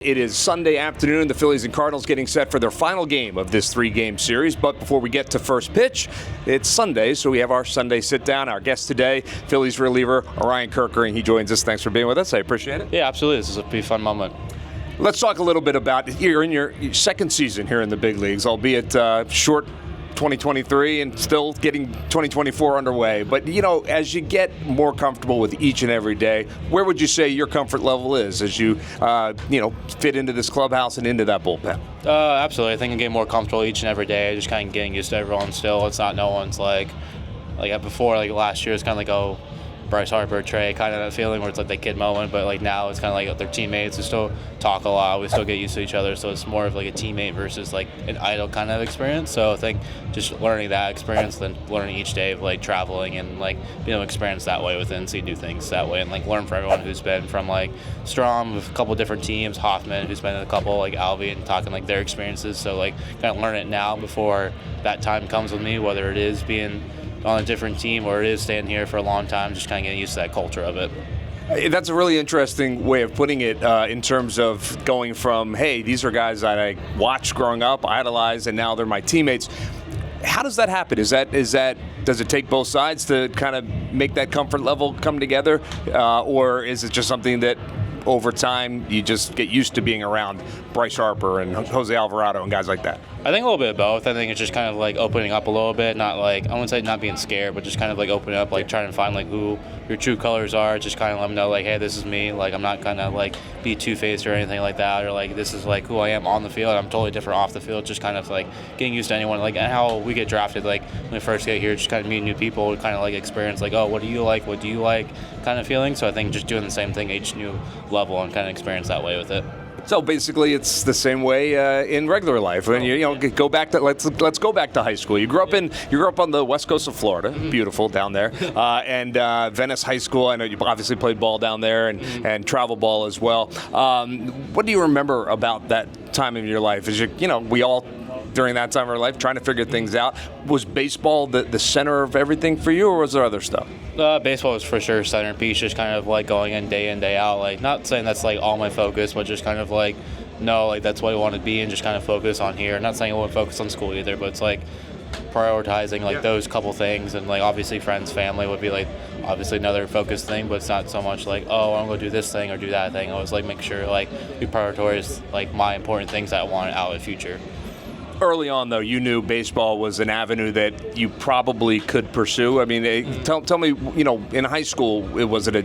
It is Sunday afternoon. The Phillies and Cardinals getting set for their final game of this three-game series. But before we get to first pitch, it's Sunday, so we have our Sunday sit-down. Our guest today, Phillies reliever Orion Kerkering. He joins us. Thanks for being with us. I appreciate it. Yeah, absolutely. This is a pretty fun moment. Let's talk a little bit about you're in your second season here in the big leagues, albeit short 2023 and still getting 2024 underway. But, you know, as you get more comfortable with each and every day, where would you say your comfort level is as you, fit into this clubhouse and into that bullpen? Absolutely. I think I'm getting more comfortable each and every day, just kind of getting used to everyone still. It's not no one's like before, like last year, it's kind of like, oh, Bryce Harper, Trey, kind of that feeling where it's like that kid moment, but like now it's kind of like their teammates who still talk a lot, we still get used to each other, so it's more of like a teammate versus like an idol kind of experience. So I think just learning that experience, then learning each day of like traveling and like being able to experience that way within, see new things that way, and like learn from everyone who's been from like Strom with a couple different teams, Hoffman who's been in a couple, like Alvy, and talking like their experiences. So like kind of learn it now before that time comes with me, whether it is being on a different team or it is staying here for a long time, just kind of getting used to that culture of it. That's a really interesting way of putting it in terms of going from, hey, these are guys that I watched growing up, idolized, and now they're my teammates. How does that happen? Does it take both sides to kind of make that comfort level come together? Or is it just something that over time you just get used to being around Bryce Harper and Jose Alvarado and guys like that? I think a little bit of both. I think it's just kind of like opening up a little bit, not like, I wouldn't say not being scared, but just kind of like opening up, like trying to find like who your true colors are, just kind of let them know like, hey, this is me, like I'm not gonna like be two-faced or anything like that, or like this is like who I am on the field, I'm totally different off the field, just kind of like getting used to anyone, like how we get drafted, like when we first get here, just kind of meeting new people, kind of like experience like, oh, what do you like kind of feeling. So I think just doing the same thing each new level and kind of experience that way with it. So basically, it's the same way in regular life. When go back to let's go back to high school. You grew up on the west coast of Florida, beautiful down there, and Venice High School. I know you obviously played ball down there and travel ball as well. What do you remember about that time in your life? We all during that time of our life trying to figure things out. Was baseball the center of everything for you, or was there other stuff? Baseball was for sure centerpiece, just kind of like going in, day out. Like not saying that's like all my focus, but just kind of like, no, like that's what I want to be and just kind of focus on here. Not saying I won't focus on school either, but it's like prioritizing like those couple things, and like obviously friends, family would be like obviously another focus thing, but it's not so much like, oh, I'm going to do this thing or do that thing. I was like make sure like we prioritize like my important things that I want out in the future. Early on, though, you knew baseball was an avenue that you probably could pursue. I mean, tell me, in high school, was it a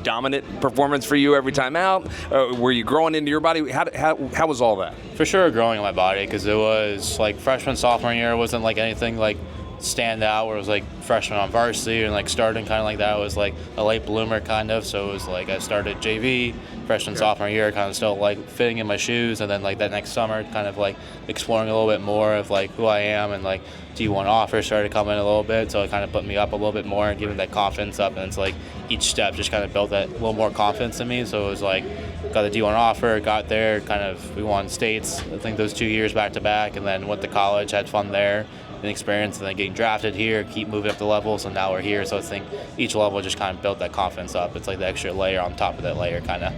dominant performance for you every time out? Were you growing into your body? How was all that? For sure, growing in my body, because it was like freshman, sophomore year, it wasn't like anything like stand out where it was like freshman on varsity and like starting kind of like that. It was like a late bloomer kind of, so it was like I started JV freshman sophomore year, kind of still like fitting in my shoes, and then like that next summer kind of like exploring a little bit more of like who I am, and like D1 offers started coming a little bit, so it kind of put me up a little bit more and giving that confidence up, and it's like each step just kind of built that little more confidence in me. So it was like got the D1 offer, got there, kind of we won states I think those 2 years back to back, and then went to college, had fun there and experience, and then getting drafted here, keep moving up the levels, and now we're here. So I think each level just kind of built that confidence up. It's like the extra layer on top of that layer kind of.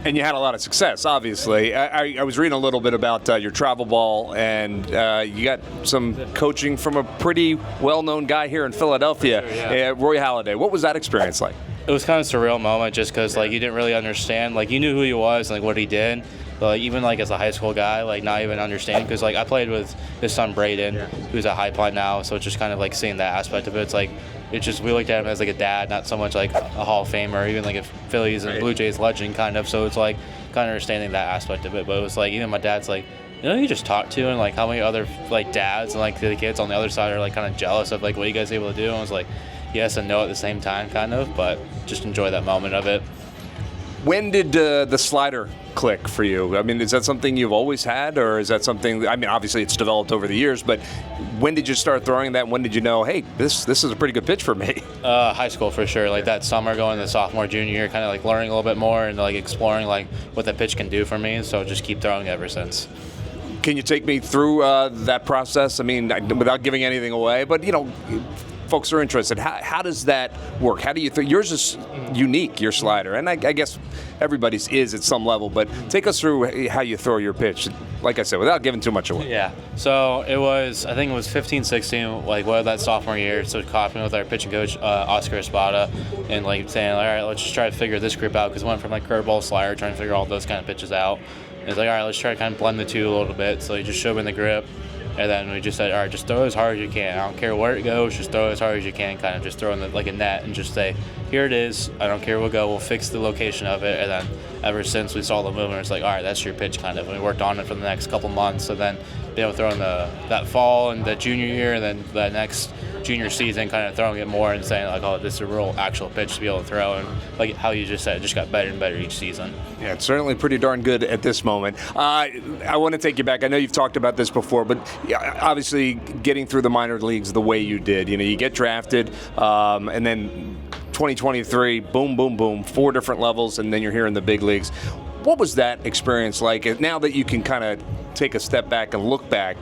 And you had a lot of success, obviously. I was reading a little bit about your travel ball, and you got some coaching from a pretty well-known guy here in Philadelphia, Sure, yeah. Roy Halladay. What was that experience like? It was kind of a surreal moment just because like you didn't really understand. Like you knew who he was and like what he did, but like, even like as a high school guy, like not even understanding, because like I played with his son Braden, who's at High Point now, so it's just kind of like seeing that aspect of it. It's like we looked at him as like a dad, not so much like a Hall of Famer, or even like a Phillies and Blue Jays legend kind of. So it's like kind of understanding that aspect of it. But it was like even my dad's like, you just talked to, and like how many other like dads and like the kids on the other side are like kind of jealous of like what you guys are able to do. And I was like, yes and no at the same time kind of, but just enjoy that moment of it. When did the slider click for you? I mean, is that something you've always had, or is that something, I mean, obviously it's developed over the years, but when did you start throwing that? When did you know, hey, this is a pretty good pitch for me? High school for sure. Like that summer going to sophomore, junior year, kind of like learning a little bit more and like exploring like what that pitch can do for me. So just keep throwing ever since. Can you take me through that process? I mean, without giving anything away, but folks are interested, how does that work? How do you think yours is unique, your slider, and I guess everybody's is at some level, but take us through how you throw your pitch, like I said, without giving too much away. Yeah, so I think it was 15, 16, like what that sophomore year, so copying with our pitching coach, Oscar Espada, and like saying, all right, let's just try to figure this group out, because we went from like curveball, slider, trying to figure all those kind of pitches out. And it's like, all right, let's try to kind of blend the two a little bit. So he just showed me the grip, and then we just said, all right, just throw as hard as you can. I don't care where it goes, just throw as hard as you can, kind of just throw in like a net and just say, here it is, I don't care where we'll go, we'll fix the location of it. And then ever since we saw the movement, it's like, all right, that's your pitch kind of. And we worked on it for the next couple months, and then be able to throw in that fall and the junior year, and then the next junior season, kind of throwing it more and saying like, oh, this is a real actual pitch to be able to throw. And like how you just said, it just got better and better each season. Yeah, it's certainly pretty darn good at this moment. I want to take you back. I know you've talked about this before, but obviously getting through the minor leagues the way you did, you get drafted, and then 2023, boom, boom, boom, 4 different levels, and then you're here in the big leagues. What was that experience like? Now that you can kind of take a step back and look back,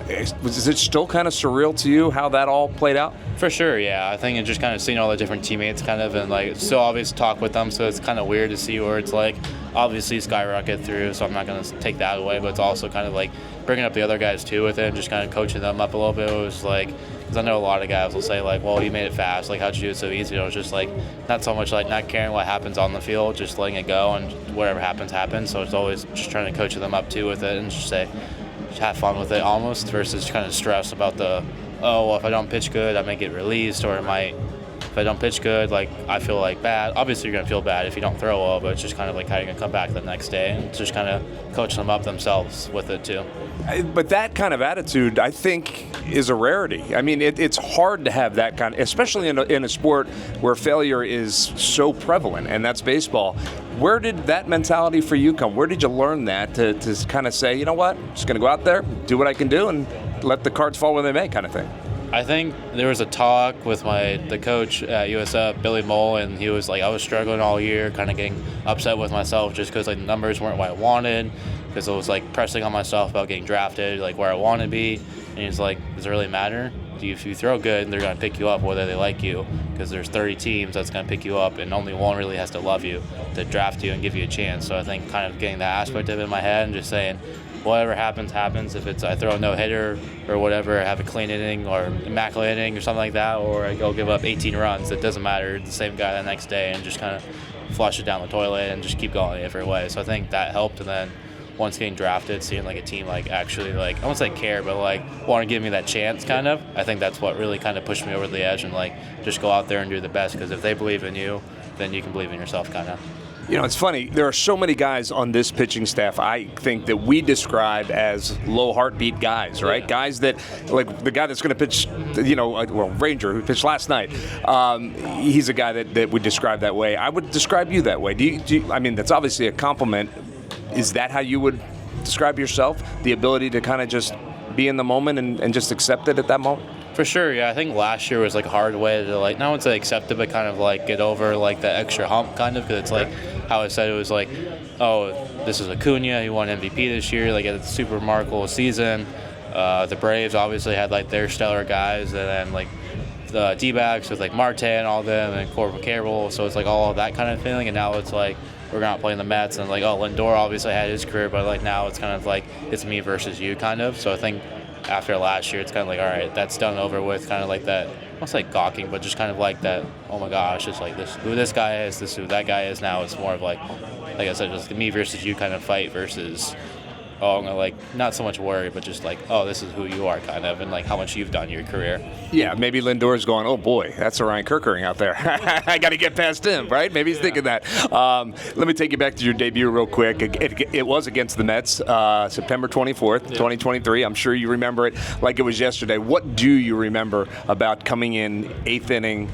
is it still kind of surreal to you how that all played out? For sure, yeah. I think it's just kind of seeing all the different teammates kind of, and like it's so obvious to talk with them, so it's kind of weird to see where it's like obviously skyrocket through, so I'm not going to take that away, but it's also kind of like bringing up the other guys too with it and just kind of coaching them up a little bit. It was like, because I know a lot of guys will say like, well, you made it fast, like how'd you do it so easy? It was just like not so much like not caring what happens on the field, just letting it go, and whatever happens, happens. So it's always just trying to coach them up too with it and just say, have fun with it almost, versus kind of stress about if I don't pitch good, I might get released, or if I don't pitch good, like I feel like bad. Obviously you're going to feel bad if you don't throw well, but it's just kind of like how you're going to come back the next day and just kind of coach them up themselves with it too. But that kind of attitude, I think, is a rarity. I mean, it's hard to have that kind of, especially in a sport where failure is so prevalent, and that's baseball. Where did that mentality for you come? Where did you learn that to kind of say, you know what, I'm just going to go out there, do what I can do, and let the cards fall where they may kind of thing? I think there was a talk with the coach at USF, Billy Mole, and he was like, I was struggling all year, kind of getting upset with myself just because like the numbers weren't what I wanted, because I was like pressing on myself about getting drafted, like where I want to be. And he's like, does it really matter? If you throw good, they're going to pick you up whether they like you, because there's 30 teams that's going to pick you up, and only one really has to love you to draft you and give you a chance. So I think kind of getting that aspect of it in my head and just saying, whatever happens, happens. If it's I throw a no-hitter or whatever, I have a clean inning or immaculate inning or something like that, or I go give up 18 runs, it doesn't matter. It's the same guy the next day, and just kind of flush it down the toilet and just keep going every way. So I think that helped. And then once getting drafted, seeing like a team like actually like, I won't say care, but like want to give me that chance kind of, I think that's what really kind of pushed me over the edge and like just go out there and do the best, because if they believe in you, then you can believe in yourself kind of. It's funny. There are so many guys on this pitching staff, I think, that we describe as low heartbeat guys, right? Yeah. Guys that, like the guy that's going to pitch, Ranger, who pitched last night, he's a guy that we describe that way. I would describe you that way. Do you, I mean, that's obviously a compliment. Is that how you would describe yourself? The ability to kind of just be in the moment and just accept it at that moment? For sure, yeah. I think last year was like a hard way to like, not want to say accept it, but kind of like get over like the extra hump kind of, because it's like how I said, it was like, oh, this is Acuna, he won MVP this year, like a super remarkable season. The Braves obviously had like their stellar guys, and then like the D-backs with like Marte and all them, and Corbin Carroll, so it's like all of that kind of feeling. And now it's like we're not playing the Mets, and like, oh, Lindor obviously had his career, but like now it's kind of like it's me versus you kind of. So I think after last year, it's kind of like, all right, that's done over with, kind of like that, I won't say gawking, but just kind of like that, oh my gosh, it's like this who this guy is, this who that guy is. Now it's more of like I said, just the me versus you kind of fight, versus, oh, I'm gonna like not so much worry, but just like, oh, this is who you are kind of, and like how much you've done in your career. Yeah, maybe Lindor's going, oh boy, that's Orion Kerkering out there. I got to get past him, right? Maybe he's thinking that. Let me take you back to your debut real quick. It was against the Mets, September 24th, 2023. I'm sure you remember it like it was yesterday. What do you remember about coming in 8th inning?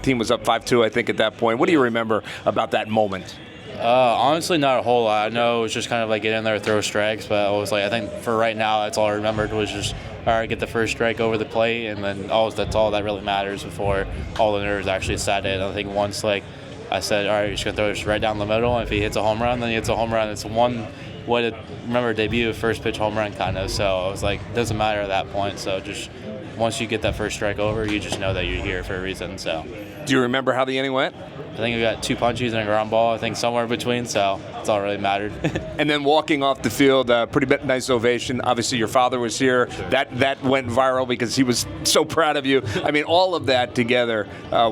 Team was up 5-2, I think, at that point. What do you remember about that moment? Honestly, not a whole lot. I know it was just kind of like get in there, throw strikes, but I was like, I think for right now, that's all I remembered was just, all right, get the first strike over the plate, and then that's all that really matters before all the nerves actually set in. I think once like I said, all right, you're just gonna throw it right down the middle, and if he hits a home run, then he hits a home run. It's remember debut, first pitch home run kind of. So I was like, it doesn't matter at that point. So just once you get that first strike over, you just know that you're here for a reason. So, Do you remember how the inning went? I think we got 2 punchies and a ground ball, I think somewhere in between, so that's all really mattered. And then walking off the field, pretty nice ovation. Obviously, your father was here. Sure. That went viral because he was so proud of you. I mean, all of that together,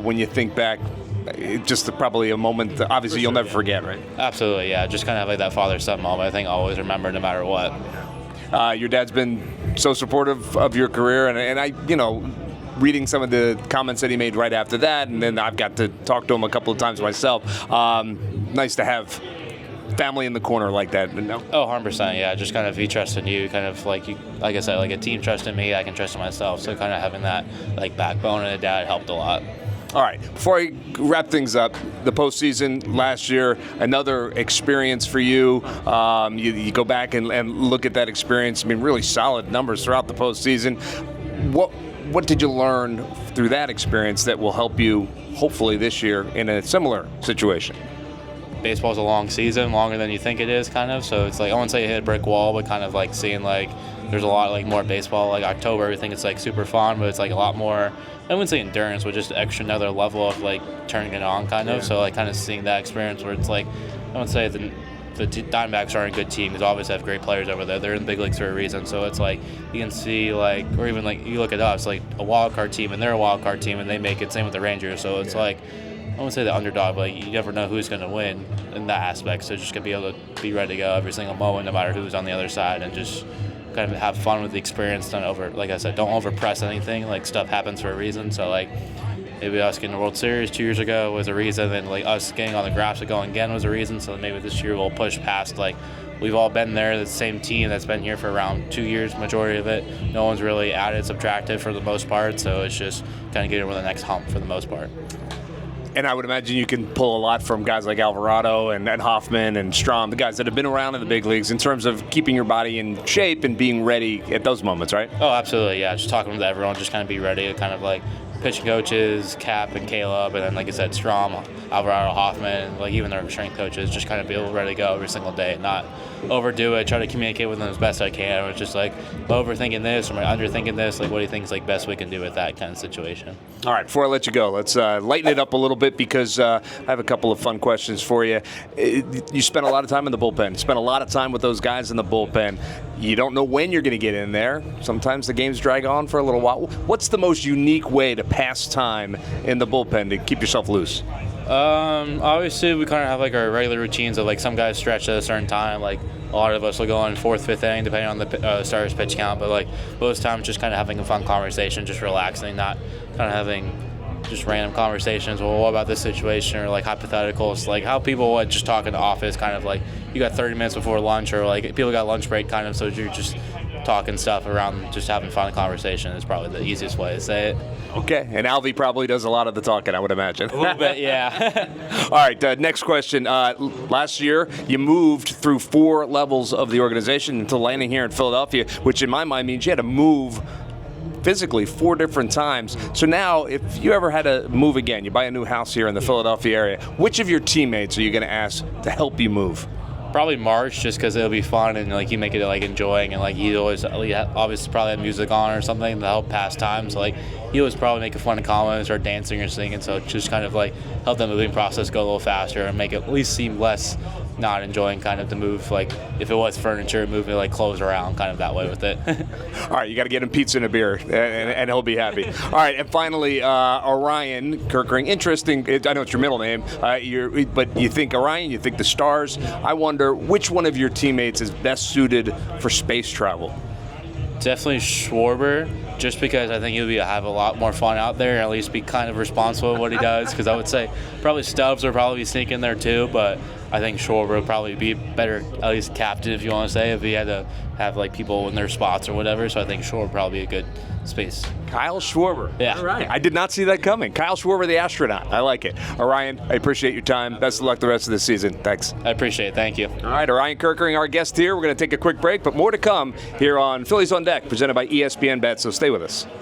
when you think back, just probably a moment that obviously you'll never forget, right? Absolutely, yeah. Just kind of like that father-son moment, I think I'll always remember no matter what. Your dad's been so supportive of your career, and I, reading some of the comments that he made right after that, and then I've got to talk to him a couple of times myself. Nice to have family in the corner like that. No? Oh, 100%, yeah. Just kind of he trusting you, kind of like I said, like a team trusting me, I can trust in myself. So kind of having that like backbone and a dad helped a lot. All right, before I wrap things up, the postseason last year, another experience for you. You go back and look at that experience. I mean, really solid numbers throughout the postseason. What did you learn through that experience that will help you, hopefully, this year in a similar situation? Baseball's a long season, longer than you think it is, kind of. So it's like, I wouldn't say hit a brick wall, but kind of like seeing like there's a lot like more baseball. Like October, I think it's like super fun, but it's like a lot more, I wouldn't say endurance, but just extra another level of like turning it on, kind of. Yeah. So like kind of seeing that experience where it's like, I wouldn't say the Diamondbacks are a good team because obviously have great players over there. They're in the big leagues for a reason. So it's like you can see like, or even like you look at us, like a wild card team, and they're a wild card team, and they make it. Same with the Rangers. So it's like, I wouldn't say the underdog, but you never know who's going to win in that aspect. So just going to be able to be ready to go every single moment, no matter who's on the other side, and just kind of have fun with the experience. Like I said, don't overpress anything. Like stuff happens for a reason. So like maybe us getting the World Series 2 years ago was a reason, and like us getting on the graphs going again was a reason. So maybe this year we'll push past like we've all been there, the same team that's been here for around 2 years, majority of it. No one's really added, subtracted for the most part. So it's just kind of getting over the next hump for the most part. And I would imagine you can pull a lot from guys like Alvarado and Hoffman and Strom, the guys that have been around in the big leagues in terms of keeping your body in shape and being ready at those moments, right? Oh, absolutely, yeah. Just talking to everyone, just kind of be ready, kind of like pitching coaches, Cap and Caleb, and then like I said, Strom, Alvarado, Hoffman, like even their strength coaches, just kind of be ready to go every single day, not overdo it, try to communicate with them as best I can. It's just like, am I overthinking this, or am I underthinking this? Like, what do you think is like best we can do with that kind of situation? All right, before I let you go, let's lighten it up a little bit because I have a couple of fun questions for you. You spent a lot of time in the bullpen. You spent a lot of time with those guys in the bullpen. You don't know when you're going to get in there. Sometimes the games drag on for a little while. What's the most unique way to pass time in the bullpen to keep yourself loose? Obviously, we kind of have like our regular routines of like some guys stretch at a certain time. Like a lot of us will go on 4th, 5th inning, depending on the starter's pitch count. But like most times, just kind of having a fun conversation, just relaxing, not kind of having just random conversations. Well, what about this situation, or like hypotheticals, like how people would just talk in the office, kind of like you got 30 minutes before lunch, or like people got lunch break, kind of. So you're just talking stuff around, just having fun conversation is probably the easiest way to say it. Okay, and Alvy probably does a lot of the talking, I would imagine. A little bit, yeah. All right, next question. Last year, you moved through 4 levels of the organization until landing here in Philadelphia, which in my mind means you had to move physically 4 different times. So now, if you ever had to move again, you buy a new house here in the Philadelphia area, which of your teammates are you going to ask to help you move? Probably March, just because it'll be fun and like you make it like enjoying, and like he always obviously probably have music on or something to help pass time. So like he always probably make a fun comment or dancing or singing. So just kind of like help the moving process go a little faster and make it at least seem less not enjoying kind of the move. Like if it was furniture, moving like clothes around kind of that way with it. All right, you got to get him pizza and a beer, and he'll be happy. All right, and finally, Orion Kerkering. Interesting. I know it's your middle name, but you think Orion, you think the Stars. I wonder which one of your teammates is best suited for space travel. Definitely Schwarber, just because I think he'll have a lot more fun out there, and at least be kind of responsible with what he does. Because I would say probably Stubbs will probably sneak in there too, but I think Schwarber would probably be better, at least captain, if you want to say, if he had to have like people in their spots or whatever. So I think Schwarber would probably be a good space. Kyle Schwarber. Yeah. All right. I did not see that coming. Kyle Schwarber, the astronaut. I like it. Orion, I appreciate your time. Best of luck the rest of the season. Thanks. I appreciate it. Thank you. All right, Orion Kerkering, our guest here. We're going to take a quick break, but more to come here on Phillies on Deck, presented by ESPN Bet, so stay with us.